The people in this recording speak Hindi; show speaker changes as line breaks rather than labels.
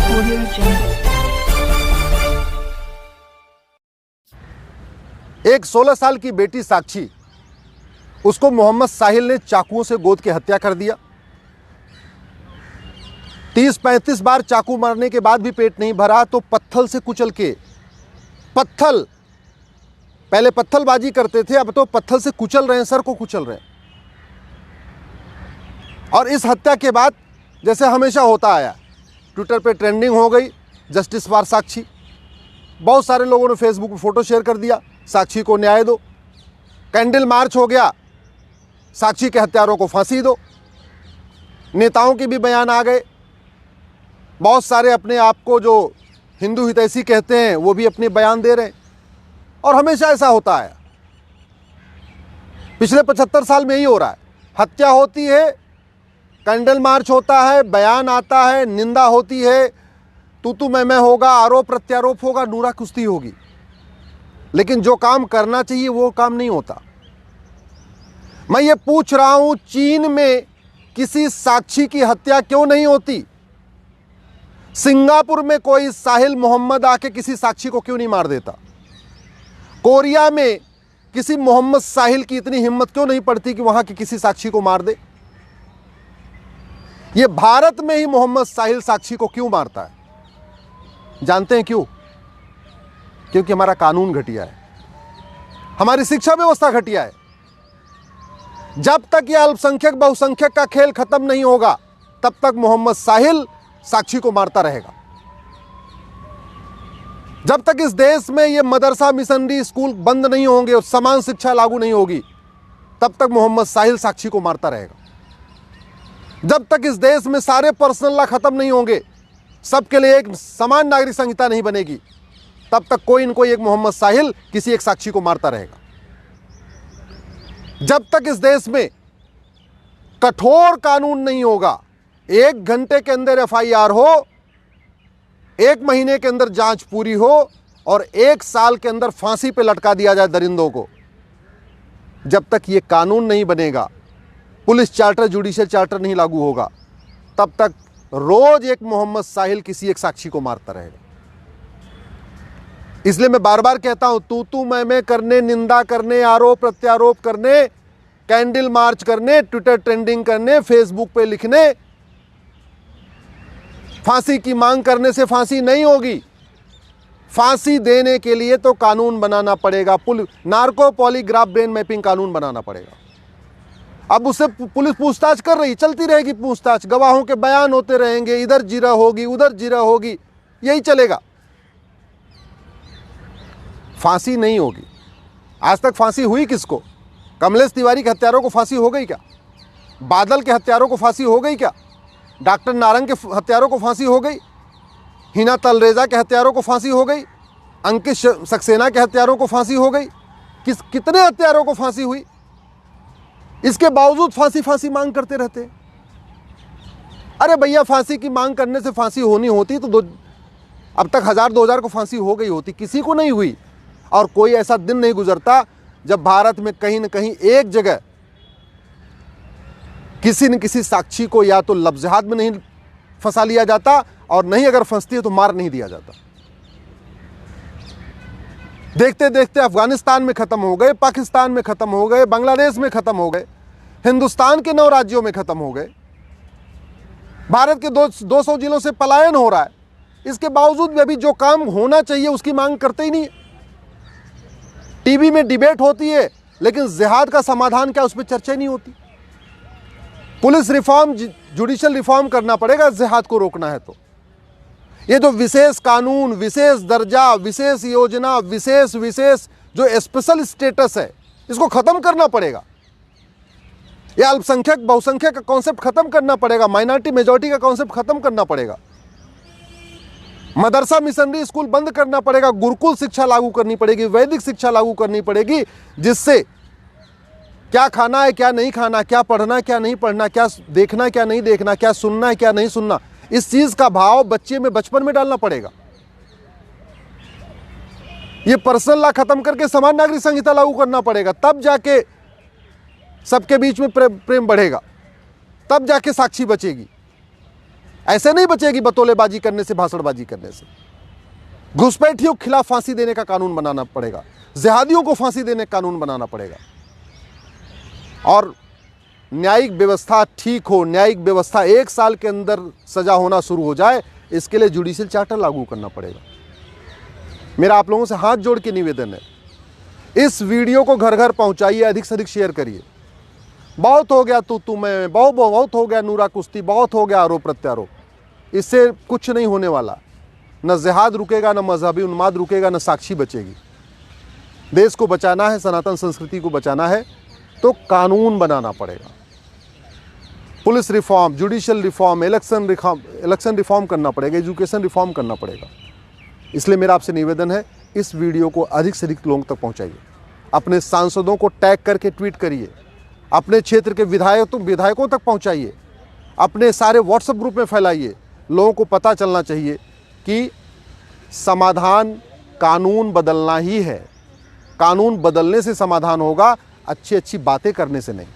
Audio Jungle.
एक 16 साल की बेटी साक्षी, उसको मोहम्मद साहिल ने चाकुओं से गोद के हत्या कर दिया। 30-35 बार चाकू मारने के बाद भी पेट नहीं भरा तो पत्थल से कुचल के, पहले पत्थलबाजी करते थे, अब तो पत्थल से कुचल रहे हैं, सर को कुचल रहे हैं। और इस हत्या के बाद जैसे हमेशा होता आया, ट्विटर पे ट्रेंडिंग हो गई जस्टिस फॉर साक्षी। बहुत सारे लोगों ने फेसबुक पर फोटो शेयर कर दिया, साक्षी को न्याय दो। कैंडल मार्च हो गया, साक्षी के हत्यारों को फांसी दो। नेताओं के भी बयान आ गए, बहुत सारे अपने आप को जो हिंदू हितैषी कहते हैं वो भी अपने बयान दे रहे हैं। और हमेशा ऐसा होता है, पिछले 75 साल में ही हो रहा है। हत्या होती है, कैंडल मार्च होता है, बयान आता है, निंदा होती है, तू मैं होगा, आरोप प्रत्यारोप होगा, नूरा कुश्ती होगी, लेकिन जो काम करना चाहिए वो काम नहीं होता। मैं ये पूछ रहा हूं, चीन में किसी साक्षी की हत्या क्यों नहीं होती? सिंगापुर में कोई साहिल मोहम्मद आके किसी साक्षी को क्यों नहीं मार देता? कोरिया में किसी मोहम्मद साहिल की इतनी हिम्मत क्यों नहीं पड़ती कि वहां की किसी साक्षी को मार दे? ये भारत में ही मोहम्मद साहिल साक्षी को क्यों मारता है? जानते हैं क्यों? क्योंकि हमारा कानून घटिया है, हमारी शिक्षा व्यवस्था घटिया है। जब तक यह अल्पसंख्यक बहुसंख्यक का खेल खत्म नहीं होगा, तब तक मोहम्मद साहिल साक्षी को मारता रहेगा। जब तक इस देश में ये मदरसा मिशनरी स्कूल बंद नहीं होंगे और समान शिक्षा लागू नहीं होगी, तब तक मोहम्मद साहिल साक्षी को मारता रहेगा। जब तक इस देश में सारे पर्सनल लॉ खत्म नहीं होंगे, सबके लिए एक समान नागरिक संहिता नहीं बनेगी, तब तक कोई न कोई एक मोहम्मद साहिल किसी एक साक्षी को मारता रहेगा। जब तक इस देश में कठोर कानून नहीं होगा, 1 घंटे के अंदर FIR हो, 1 महीने के अंदर जांच पूरी हो और 1 साल के अंदर फांसी पे लटका दिया जाए दरिंदों को, जब तक ये कानून नहीं बनेगा, पुलिस चार्टर, जुडिशियल चार्टर नहीं लागू होगा, तब तक रोज एक मोहम्मद साहिल किसी एक साक्षी को मारता रहेगा। इसलिए मैं बार बार कहता हूं, तू मैं करने, निंदा करने, आरोप प्रत्यारोप करने, कैंडल मार्च करने, ट्विटर ट्रेंडिंग करने, फेसबुक पे लिखने, फांसी की मांग करने से फांसी नहीं होगी। फांसी देने के लिए तो कानून बनाना पड़ेगा, नार्को पॉलीग्राफ ब्रेन मैपिंग कानून बनाना पड़ेगा। अब उससे पुलिस पूछताछ कर रही, चलती रहेगी पूछताछ, गवाहों के बयान होते रहेंगे, इधर जिरा होगी, उधर जिरा होगी, यही चलेगा। फांसी नहीं होगी। आज तक फांसी हुई किसको? कमलेश तिवारी के हत्यारों को फांसी हो गई क्या? बादल के हत्यारों को फांसी हो गई क्या? डॉक्टर नारंग के हत्यारों को फांसी हो गई? हिना तलरेजा के हत्यारों को फांसी हो गई? अंकित सक्सेना के हत्यारों को फांसी हो गई? कितने हत्यारों को फांसी हुई? इसके बावजूद फांसी मांग करते रहते। अरे भैया, फांसी की मांग करने से फांसी होनी होती तो अब तक 1000-2000 को फांसी हो गई होती, किसी को नहीं हुई। और कोई ऐसा दिन नहीं गुजरता जब भारत में कहीं न कहीं एक जगह किसी न किसी साक्षी को या तो लफ्ज़हात में नहीं फंसा लिया जाता, और नहीं अगर फंसती है तो मार नहीं दिया जाता। देखते देखते अफगानिस्तान में खत्म हो गए, पाकिस्तान में खत्म हो गए, बांग्लादेश में खत्म हो गए, हिंदुस्तान के 9 राज्यों में खत्म हो गए। भारत के 200 जिलों से पलायन हो रहा है। इसके बावजूद भी अभी जो काम होना चाहिए उसकी मांग करते ही नहीं। टीवी में डिबेट होती है, लेकिन जिहाद का समाधान क्या, उस पर चर्चा नहीं होती। पुलिस रिफॉर्म, जुडिशियल रिफॉर्म करना पड़ेगा जिहाद को रोकना है तो। ये जो विशेष कानून, विशेष दर्जा, विशेष योजना, विशेष जो स्पेशल स्टेटस है, इसको खत्म करना पड़ेगा। ये अल्पसंख्यक बहुसंख्यक का कॉन्सेप्ट खत्म करना पड़ेगा, माइनॉरिटी मेजॉरिटी का कॉन्सेप्ट खत्म करना पड़ेगा। मदरसा मिशनरी स्कूल बंद करना पड़ेगा, गुरुकुल शिक्षा लागू करनी पड़ेगी, वैदिक शिक्षा लागू करनी पड़ेगी, जिससे क्या खाना है क्या नहीं खाना, क्या पढ़ना है क्या नहीं पढ़ना, क्या देखना है क्या नहीं देखना, क्या सुनना है क्या नहीं सुनना, इस चीज का भाव बच्चे में बचपन में डालना पड़ेगा। ये पर्सनल लॉ खत्म करके समान नागरिक संहिता लागू करना पड़ेगा, तब जाके सबके बीच में प्रेम बढ़ेगा, तब जाके साक्षी बचेगी। ऐसे नहीं बचेगी बतौलेबाजी करने से, भाषणबाजी करने से। घुसपैठियों के खिलाफ फांसी देने का कानून बनाना पड़ेगा, जिहादियों को फांसी देने का कानून बनाना पड़ेगा, और न्यायिक व्यवस्था ठीक हो, न्यायिक व्यवस्था 1 साल के अंदर सजा होना शुरू हो जाए, इसके लिए जुडिशियल चार्टर लागू करना पड़ेगा। मेरा आप लोगों से हाथ जोड़ के निवेदन है, इस वीडियो को घर घर पहुंचाइए, अधिक से अधिक शेयर करिए। बहुत हो गया तू मैं, बहुत हो गया नूरा कुश्ती, बहुत हो गया आरोप प्रत्यारोप। इससे कुछ नहीं होने वाला, न जिहाद रुकेगा, न मजहबी उन्माद रुकेगा, न साक्षी बचेगी। देश को बचाना है, सनातन संस्कृति को बचाना है तो कानून बनाना पड़ेगा। Police reform, judicial reform, election reform करना पड़ेगा, एजुकेशन रिफॉर्म करना पड़ेगा। इसलिए मेरा आपसे निवेदन है, इस वीडियो को अधिक से अधिक लोगों तक पहुंचाइए। अपने सांसदों को टैग करके ट्वीट करिए, अपने क्षेत्र के विधायकों तक पहुंचाइए, अपने सारे व्हाट्सएप ग्रुप में फैलाइए। लोगों को पता चलना चाहिए कि समाधान कानून बदलना ही है। कानून बदलने से समाधान होगा, अच्छी अच्छी बातें करने से नहीं।